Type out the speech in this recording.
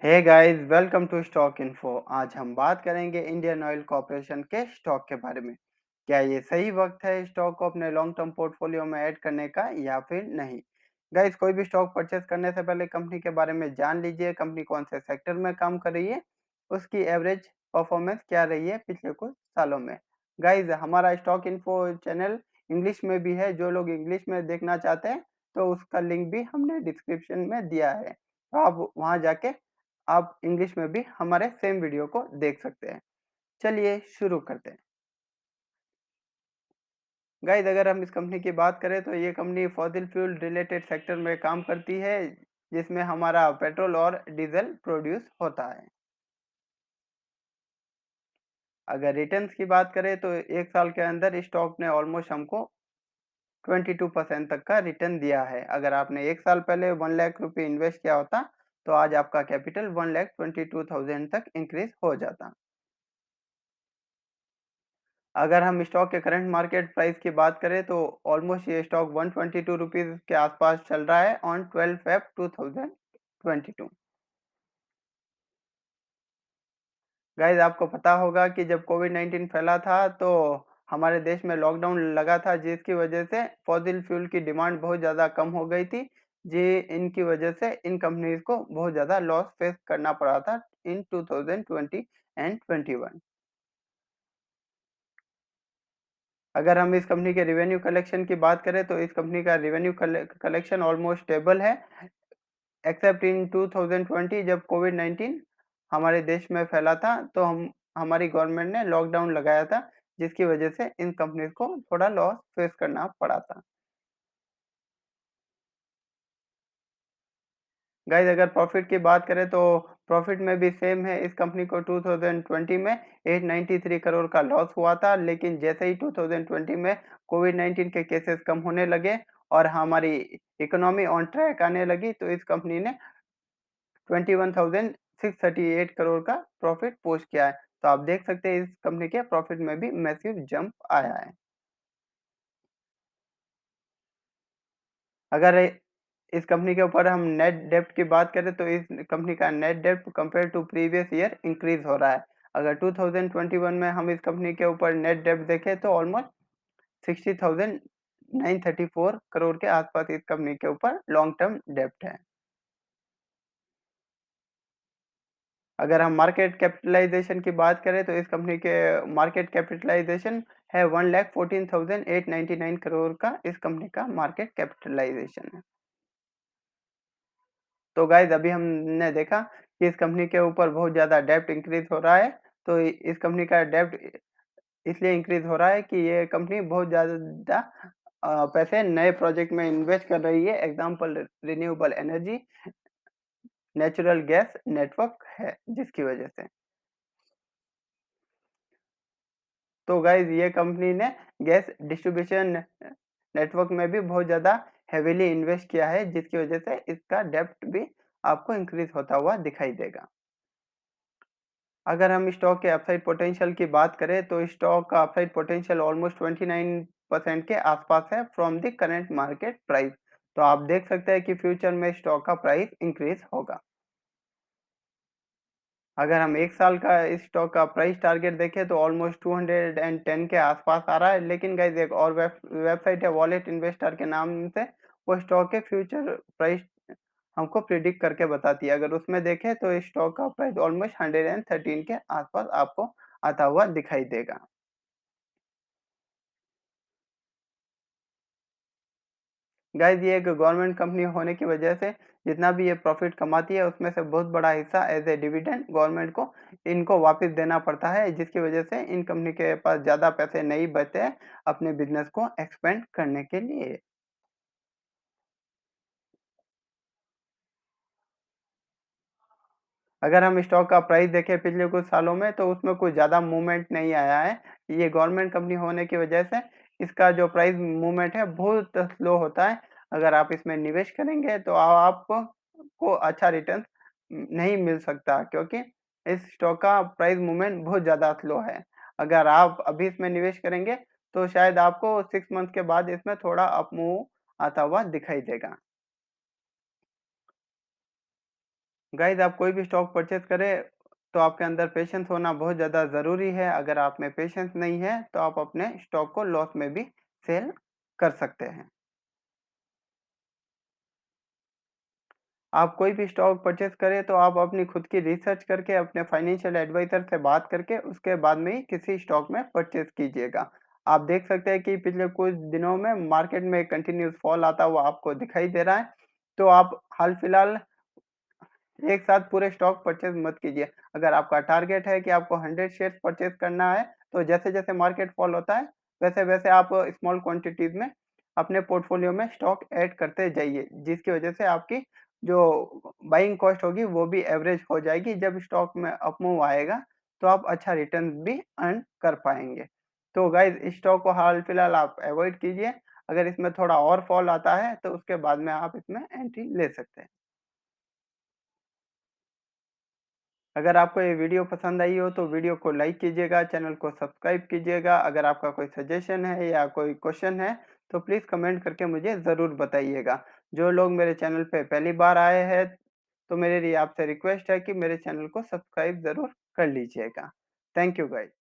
Hey guys, welcome to Stock Info. आज हम बात करेंगे इंडियन ऑयल कॉर्पोरेशन के स्टॉक के बारे में। क्या ये सही वक्त है स्टॉक को अपने लॉन्ग टर्म पोर्टफोलियो में ऐड करने का या फिर नहीं। गाइस, कोई भी स्टॉक परचेस करने से पहले कंपनी के बारे में जान लीजिए। कंपनी कौन से सेक्टर में काम कर रही है, उसकी एवरेज परफॉर्मेंस क्या रही है पिछले कुछ सालों में। गाइस, हमारा स्टॉक इन्फो चैनल इंग्लिश में भी है। जो लोग इंग्लिश में देखना चाहते हैं तो उसका लिंक भी हमने डिस्क्रिप्शन में दिया है, तो आप वहां जाके आप इंग्लिश में भी हमारे सेम वीडियो को देख सकते हैं। चलिए शुरू करते हैं। गाइस, अगर हम इस कंपनी की बात करें तो ये company fossil fuel related sector में काम करती है, जिसमें हमारा पेट्रोल और डीजल प्रोड्यूस होता है। अगर रिटर्न्स की बात करें तो एक साल के अंदर स्टॉक ने ऑलमोस्ट हमको 22% तक का रिटर्न दिया है। अगर आपने एक साल पहले 1 लाख रुपये इन्वेस्ट किया होता तो आज आपका कैपिटल 1,22,000 तक इंक्रीज हो जाता। अगर हम स्टॉक के करंट मार्केट प्राइस की बात करें तो ऑलमोस्ट ये स्टॉक 122 रुपीज के आसपास चल रहा है ऑन 12 फेब 2022। गाइज, आपको पता होगा कि जब कोविड 19 फैला था तो हमारे देश में लॉकडाउन लगा था, जिसकी वजह से फॉसिल फ्यूल की डिमांड बहुत ज़्यादा कम हो गई थी। जी, इनकी वजह से इन कंपनीज को बहुत ज़्यादा लॉस फेस करना पड़ा था इन 2020 एंड 21। अगर हम इस कंपनी के रिवेन्यू कलेक्शन की बात करें तो इस कंपनी का रिवेन्यू कलेक्शन ऑलमोस्ट स्टेबल है, एक्सेप्ट इन 2020 जब कोविड 19 हमारे देश में फैला था तो हम हमारी गवर्नमेंट ने लॉकडाउन लगाया था, जिसकी वजह से इन कंपनीज को थोड़ा लॉस फेस करना पड़ा था। गाइस, अगर प्रॉफिट की बात करें तो प्रॉफिट में भी सेम है। इस कंपनी को 2020 में 893 करोड़ का लॉस हुआ था, लेकिन जैसे ही 2020 में कोविड 19 के केसेस कम होने लगे और हमारी इकोनॉमी ऑन ट्रैक आने लगी तो इस कंपनी ने 21,638 करोड़ का प्रॉफिट पोस्ट किया है। तो आप देख सकते हैं इस कंपनी के प्रॉफिट में भी मैसिव जंप आया है। अगर इस कंपनी के ऊपर हम नेट डेब्ट की बात करें तो इस कंपनी का नेट डेब्ट compare to previous year increase हो रहा है। अगर 2021 में हम इस कंपनी के ऊपर नेट डेब्ट देखें तो ऑलमोस्ट 60,934 करोड़ के आसपास इस कंपनी के ऊपर लॉन्ग टर्म डेब्ट है। अगर हम मार्केट कैपिटलाइजेशन की बात करें तो इस कंपनी के मार्केट कैपिटलाइजेशन है 1,14,899 करोड़ का इस कंपनी का मार्केट कैपिटलाइजेशन है। तो गाइज, अभी हमने देखा कि इस कंपनी के ऊपर बहुत ज़्यादा डेब्ट इंक्रीज हो रहा है। तो इस कंपनी का डेब्ट इसलिए इंक्रीज हो रहा है कि ये कंपनी बहुत ज़्यादा पैसे नए प्रोजेक्ट में इन्वेस्ट कर रही है। Example renewable energy, natural gas network है, जिसकी वजह से। तो गाइज, ये कंपनी ने गैस डिस्ट्रीब्यूशन नेटवर्क में भी बहुत ज़्यादा हेवीली इन्वेस्ट किया है, जिसकी वजह से इसका डेब्ट भी आपको इंक्रीज होता हुआ दिखाई देगा। अगर हम स्टॉक के अपसाइड पोटेंशियल की बात करें तो स्टॉक का अपसाइड पोटेंशियल ऑलमोस्ट 29% के आसपास है from the current market price. तो आप देख सकते हैं कि फ्यूचर में स्टॉक का प्राइस इंक्रीज होगा। अगर हम एक साल का इस स्टॉक का प्राइस टारगेट देखें तो ऑलमोस्ट 210 के आसपास आ रहा है। लेकिन गाइज, एक और वेबसाइट है वॉलेट इन्वेस्टर के नाम से, वो स्टॉक के फ्यूचर प्राइस हमको प्रिडिक्ट करके बताती है। अगर उसमें देखें तो इस स्टॉक का प्राइस ऑलमोस्ट 113 के आसपास आपको आता हुआ दिखाई देगा। गाइज, ये एक गवर्नमेंट कंपनी होने की वजह से जितना भी ये प्रॉफिट कमाती है उसमें से बहुत बड़ा हिस्सा एज ए डिविडेंड गवर्नमेंट को इनको वापस देना पड़ता है, जिसकी वजह से इन कंपनी के पास ज़्यादा पैसे नहीं बचते हैं अपने बिजनेस को एक्सपेंड करने के लिए। अगर हम स्टॉक का प्राइस देखें पिछले कुछ सालों में तो उसमें कुछ ज़्यादा मूवमेंट नहीं आया है। ये गवर्नमेंट कंपनी होने की वजह से इसका जो प्राइस मूवमेंट है बहुत स्लो होता है। अगर आप इसमें निवेश करेंगे तो आपको को अच्छा रिटर्न नहीं मिल सकता, क्योंकि इस स्टॉक का प्राइस मूवमेंट बहुत ज़्यादा स्लो है। अगर आप अभी इसमें निवेश करेंगे तो शायद आपको 6 मंथ के बाद इसमें थोड़ा अप मूव आता हुआ दिखाई देगा। गाइस आप कोई भी स्टॉक परचेज़ करें, तो आपके अंदर पेशेंस होना बहुत ज़्यादा ज़रूरी है। अगर आप में पेशेंस नहीं है, तो आप अपने स्टॉक को लॉस में भी सेल कर सकते हैं। आप कोई भी स्टॉक परचेज़ करें, तो आप अपनी खुद की रिसर्च करके, अपने फाइनेंशियल एडवाइज़र से बात करके, उसके बाद में ही किसी स्टॉक में परचेज़ कीजिएगा। आप देख सकते हैं कि पिछले कुछ दिनों में मार्केट में कंटिन्यूअस फॉल आता हुआ आपको दिखाई दे रहा है। तो आप हाल-फिलहाल एक साथ पूरे स्टॉक परचेज़ मत कीजिए। अगर आपका टारगेट है कि आपको 100 शेयर्स परचेज़ करना है, तो जैसे-जैसे मार्केट फॉल होता है, वैसे-वैसे आप स्मॉल क्वांटिटीज़ में अपने पोर्टफोलियो में स्टॉक ऐड करते जाइए, जिसकी वजह से आपकी जो बाइंग कॉस्ट होगी, वो भी एवरेज हो जाएगी। जब स्टॉक में अप मूव आएगा, तो आप अच्छा रिटर्न भी अर्न कर पाएँगे। तो गाइज़ इस स्टॉक को हाल-फिलहाल आप अवॉइड कीजिए। अगर इसमें थोड़ा और फॉल आता है, तो उसके बाद में आप इसमें एंट्री ले सकते हैं। अगर आपको ये वीडियो पसंद आई हो तो वीडियो को लाइक कीजिएगा, चैनल को सब्सक्राइब कीजिएगा। अगर आपका कोई सजेशन है या कोई क्वेश्चन है तो प्लीज़ कमेंट करके मुझे ज़रूर बताइएगा। जो लोग मेरे चैनल पे पहली बार आए हैं तो मेरे लिए आपसे रिक्वेस्ट है कि मेरे चैनल को सब्सक्राइब ज़रूर कर लीजिएगा। Thank you guys.